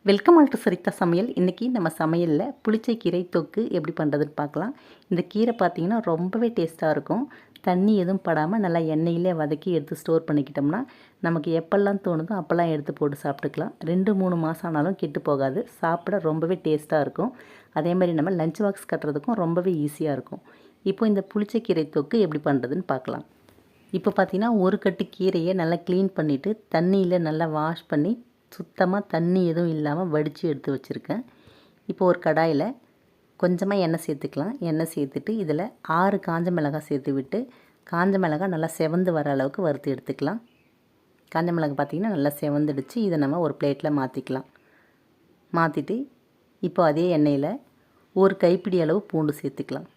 Welcome all to சரிதா சமையல். இன்றைக்கி நம்ம சமையலில் புளிச்சை கீரை தொக்கு எப்படி பண்ணுறதுன்னு பார்க்கலாம். இந்த கீரை பார்த்திங்கன்னா ரொம்பவே டேஸ்ட்டாக இருக்கும். தண்ணி எதுவும் படாமல் நல்லா எண்ணெயிலே வதக்கி எடுத்து ஸ்டோர் பண்ணிக்கிட்டோம்னா நமக்கு எப்பெல்லாம் தோணுதோ அப்போல்லாம் எடுத்து போட்டு சாப்பிட்டுக்கலாம். 2-3 மாதம் ஆனாலும் கெட்டு போகாது. சாப்பிட ரொம்பவே டேஸ்ட்டாக இருக்கும். அதே மாதிரி நம்ம லஞ்ச் பாக்ஸ் கட்டுறதுக்கும் ரொம்பவே ஈஸியாக இருக்கும். இப்போ இந்த புளிச்சை கீரை தொக்கு எப்படி பண்ணுறதுன்னு பார்க்கலாம். இப்போ பார்த்திங்கன்னா ஒரு கட்டு கீரையை நல்லா க்ளீன் பண்ணிவிட்டு தண்ணியில் நல்லா வாஷ் பண்ணி சுத்தமாக தண்ணி எதுவும் இல்லாமல் வடித்து எடுத்து வச்சுருக்கேன். இப்போ ஒரு கடாயில் கொஞ்சமாக எண்ணெய் சேர்த்துக்கலாம். எண்ணெய் சேர்த்துட்டு இதில் 6 காஞ்ச மிளகாய் சேர்த்து விட்டு காஞ்ச மிளகாய் நல்லா செவந்து வர அளவுக்கு வறுத்து எடுத்துக்கலாம். காஞ்ச மிளகாய் பார்த்திங்கன்னா நல்லா செவந்துடுச்சு. இதை நம்ம ஒரு பிளேட்டில் மாற்றிக்கலாம். மாற்றிட்டு இப்போ அதே எண்ணெயில் ஒரு கைப்பிடி அளவு பூண்டு சேர்த்துக்கலாம்.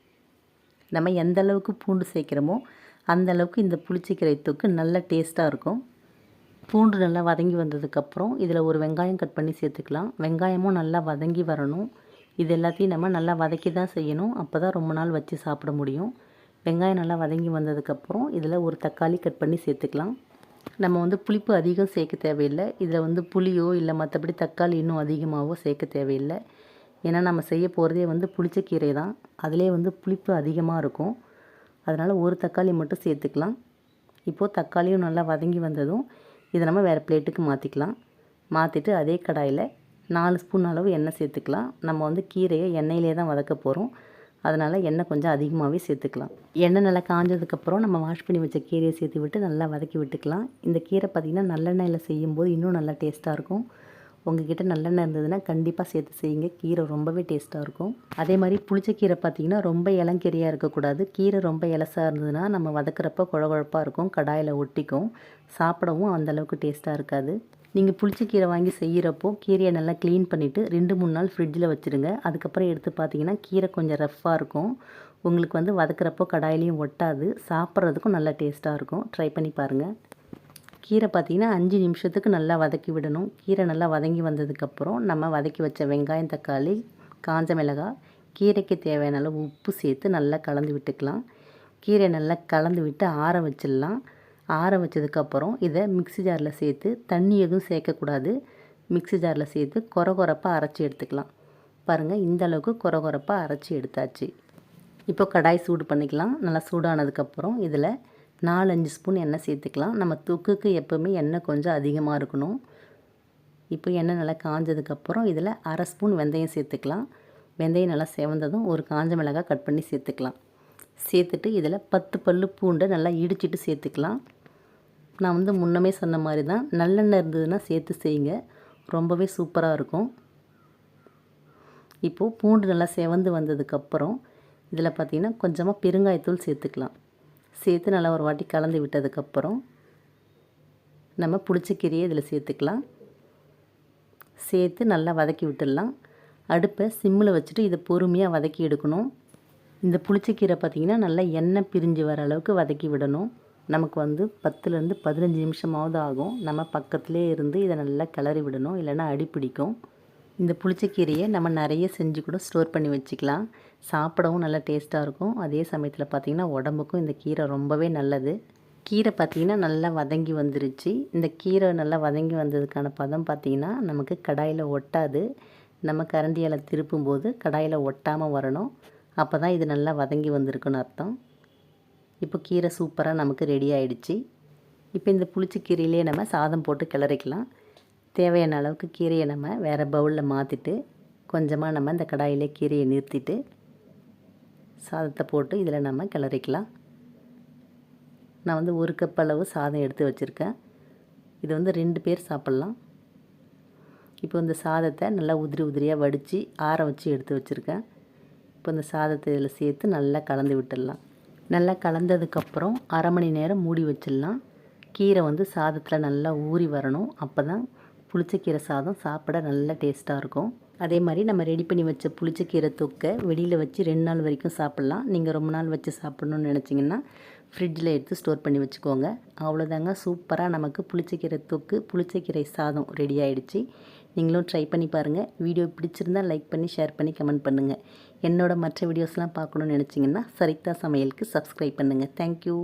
நம்ம எந்த அளவுக்கு பூண்டு சேர்க்குறோமோ அந்தளவுக்கு இந்த புளிச்சக்கீரை தொக்கு நல்ல டேஸ்ட்டாக இருக்கும். பூண்டு நல்லா வதங்கி வந்ததுக்கப்புறம் இதில் ஒரு வெங்காயம் கட் பண்ணி சேர்த்துக்கலாம். வெங்காயமும் நல்லா வதங்கி வரணும். இது எல்லாத்தையும் நம்ம நல்லா வதக்கி தான் செய்யணும். அப்போ தான் ரொம்ப நாள் வச்சு சாப்பிட முடியும். வெங்காயம் நல்லா வதங்கி வந்ததுக்கப்புறம் இதில் ஒரு தக்காளி கட் பண்ணி சேர்த்துக்கலாம். நம்ம புளிப்பு அதிகம் சேர்க்க தேவையில்லை. இதில் புளியோ இல்லை மற்றபடி தக்காளி இன்னும் அதிகமாகவோ சேர்க்க தேவையில்லை. ஏன்னா நம்ம செய்ய போகிறதே புளிச்சக்கீரை தான். அதிலே புளிப்பு அதிகமாக இருக்கும். அதனால் ஒரு தக்காளி மட்டும் சேர்த்துக்கலாம். இப்போது தக்காளியும் நல்லா வதங்கி வந்ததும் இதை நம்ம வேறு பிளேட்டுக்கு மாற்றிக்கலாம். மாற்றிட்டு அதே கடாயில் 4 ஸ்பூன் அளவு எண்ணெய் சேர்த்துக்கலாம். நம்ம கீரையை எண்ணெயிலே தான் வதக்க போகிறோம். அதனால் எண்ணெய் கொஞ்சம் அதிகமாகவே சேர்த்துக்கலாம். எண்ணெய் நல்லா காஞ்சதுக்கப்புறம் நம்ம வாஷ் பண்ணி வச்ச கீரையை சேர்த்து விட்டு நல்லா வதக்கி விட்டுக்கலாம். இந்த கீரை பார்த்திங்கன்னா நல்லெண்ணெயில் செய்யும்போது இன்னும் நல்லா டேஸ்ட்டாக இருக்கும். உங்கள்கிட்ட நல்லெண்ணெய் இருந்ததுன்னா கண்டிப்பாக சேர்த்து செய்யுங்க. கீரை ரொம்பவே டேஸ்ட்டாக இருக்கும். அதே மாதிரி புளிச்சக்கீரை பார்த்திங்கன்னா ரொம்ப இளங்கீரையாக இருக்கக்கூடாது. கீரை ரொம்ப இலசாக இருந்ததுன்னா நம்ம வதக்கிறப்ப குழகுழப்பாக இருக்கும், கடாயில் ஒட்டிக்கும், சாப்பிடவும் அந்தளவுக்கு டேஸ்ட்டாக இருக்காது. நீங்கள் புளிச்சக்கீரை வாங்கி செய்கிறப்போ கீரையை நல்லா க்ளீன் பண்ணிவிட்டு 2-3 நாள் ஃப்ரிட்ஜில் வச்சுருங்க. அதுக்கப்புறம் எடுத்து பார்த்திங்கன்னா கீரை கொஞ்சம் ரஃப்பாக இருக்கும். உங்களுக்கு வதக்கிறப்போ கடாயிலையும் ஒட்டாது, சாப்பிட்றதுக்கும் நல்லா டேஸ்ட்டாக இருக்கும். ட்ரை பண்ணி பாருங்கள். கீரை பார்த்திங்கன்னா 5 நிமிஷத்துக்கு நல்லா வதக்கி விடணும். கீரை நல்லா வதங்கி வந்ததுக்கப்புறம் நம்ம வதக்கி வச்ச வெங்காயம், தக்காளி, காஞ்ச மிளகாய், கீரைக்கு தேவையான அளவு உப்பு சேர்த்து நல்லா கலந்து விட்டுக்கலாம். கீரை நல்லா கலந்து விட்டு ஆற வச்சிடலாம். ஆற வச்சதுக்கப்புறம் இதை மிக்ஸி ஜாரில் சேர்த்து தண்ணி எதுவும் சேர்க்கக்கூடாது. மிக்ஸி ஜாரில் சேர்த்து கொரகொரப்பாக அரைச்சி எடுத்துக்கலாம். பாருங்கள், இந்த அளவுக்கு கொரகொரப்பாக அரைச்சி எடுத்தாச்சு. இப்போ கடாய் சூடு பண்ணிக்கலாம். நல்லா சூடானதுக்கப்புறம் இதில் 4-5 ஸ்பூன் எண்ணெய் சேர்த்துக்கலாம். நம்ம தொக்குக்கு எப்போவுமே எண்ணெய் கொஞ்சம் அதிகமாக இருக்கணும். இப்போ எண்ணெய் நல்லா காஞ்சதுக்கப்புறம் இதில் 1/2 ஸ்பூன் வெந்தயம் சேர்த்துக்கலாம். வெந்தயம் நல்லா செவந்ததும் ஒரு காஞ்ச மிளகாய் கட் பண்ணி சேர்த்துக்கலாம். சேர்த்துட்டு இதில் 10 பல்லு பூண்டை நல்லா இடிச்சிட்டு சேர்த்துக்கலாம். நான் முன்னமே சொன்ன மாதிரி தான், நல்லெண்ணெய் இருந்ததுன்னா சேர்த்து செய்யுங்க, ரொம்பவே சூப்பராக இருக்கும். இப்போது பூண்டு நல்லா செவந்து வந்ததுக்கப்புறம் இதில் பார்த்திங்கன்னா கொஞ்சமாக பெருங்காயத்தூள் சேர்த்துக்கலாம். சேர்த்து நல்லா ஒரு வாட்டி கலந்து விட்டதுக்கப்புறம் நம்ம புளிச்சக்கீரையை இதில் சேர்த்துக்கலாம். சேர்த்து நல்லா வதக்கி விட்டுடலாம். அடுப்பை சிம்மில் வச்சுட்டு இதை பொறுமையாக வதக்கி எடுக்கணும். இந்த புளிச்சக்கீரை பார்த்திங்கன்னா நல்லா எண்ணெய் பிரிஞ்சு வர அளவுக்கு வதக்கி விடணும். நமக்கு 10லேருந்து 15 நிமிஷமாவது ஆகும். நம்ம பக்கத்துலேயே இருந்து இதை நல்லா கிளறி விடணும், இல்லைன்னா அடி பிடிக்கும். இந்த புளிச்சக்கீரையை நம்ம நிறைய செஞ்சு கூட ஸ்டோர் பண்ணி வச்சுக்கலாம். சாப்பிடவும் நல்லா டேஸ்ட்டாக இருக்கும். அதே சமயத்தில் பார்த்திங்கன்னா உடம்புக்கும் இந்த கீரை ரொம்பவே நல்லது. கீரை பார்த்திங்கன்னா நல்லா வதங்கி வந்துருச்சு. இந்த கீரை நல்லா வதங்கி வந்ததுக்கான பதம் பார்த்திங்கன்னா நமக்கு கடாயில் ஒட்டாது. நம்ம கரண்டியால் திருப்பும்போது கடாயில் ஒட்டாமல் வரணும். அப்போ தான் இது நல்லா வதங்கி வந்திருக்குன்னு அர்த்தம். இப்போ கீரை சூப்பராக நமக்கு ரெடி ஆகிடுச்சு. இப்போ இந்த புளிச்சக்கீரையிலே நம்ம சாதம் போட்டு கிளறிக்கலாம். தேவையான அளவுக்கு கீரையை நம்ம வேறு பவுலில் மாற்றிட்டு கொஞ்சமாக நம்ம இந்த கடாயிலே கீரையை நிறுத்திட்டு சாதத்தை போட்டு இதில் நம்ம கிளறிக்கலாம். நான் 1 கப் அளவு சாதம் எடுத்து வச்சுருக்கேன். இது 2 பேர் சாப்பிட்லாம். இப்போ இந்த சாதத்தை நல்லா உதிரி உதிரியாக வடித்து ஆற வச்சு எடுத்து வச்சுருக்கேன். இப்போ இந்த சாதத்தை இதில் சேர்த்து நல்லா கலந்து விட்டுடலாம். நல்லா கலந்ததுக்கப்புறம் 1/2 மணி நேரம் மூடி வச்சிடலாம். கீரை சாதத்தில் நல்லா ஊறி வரணும். அப்போ தான் புளிச்சக்கீரை சாதம் சாப்பிட நல்ல டேஸ்ட்டாக இருக்கும். அதே மாதிரி நம்ம ரெடி பண்ணி வச்ச புளிச்சக்கீரை தொக்கை வெளியில் வச்சு 2 நாள் வரைக்கும் சாப்பிட்லாம். நீங்கள் ரொம்ப நாள் வச்சு சாப்பிட்ணுன்னு நினச்சிங்கன்னா ஃப்ரிட்ஜில் எடுத்து ஸ்டோர் பண்ணி வச்சுக்கோங்க. அவ்வளோதாங்க, சூப்பராக நமக்கு புளிச்சக்கீரை தொக்கு, புளிச்சக்கீரை சாதம் ரெடி ஆகிடுச்சு. நீங்களும் ட்ரை பண்ணி பாருங்கள். வீடியோ பிடிச்சிருந்தால் லைக் பண்ணி, ஷேர் பண்ணி, கமெண்ட் பண்ணுங்கள். என்னோட மற்ற வீடியோஸ்லாம் பார்க்கணுன்னு நினச்சிங்கன்னா சரிதா சமையலுக்கு சப்ஸ்கிரைப் பண்ணுங்கள். தேங்க்யூ.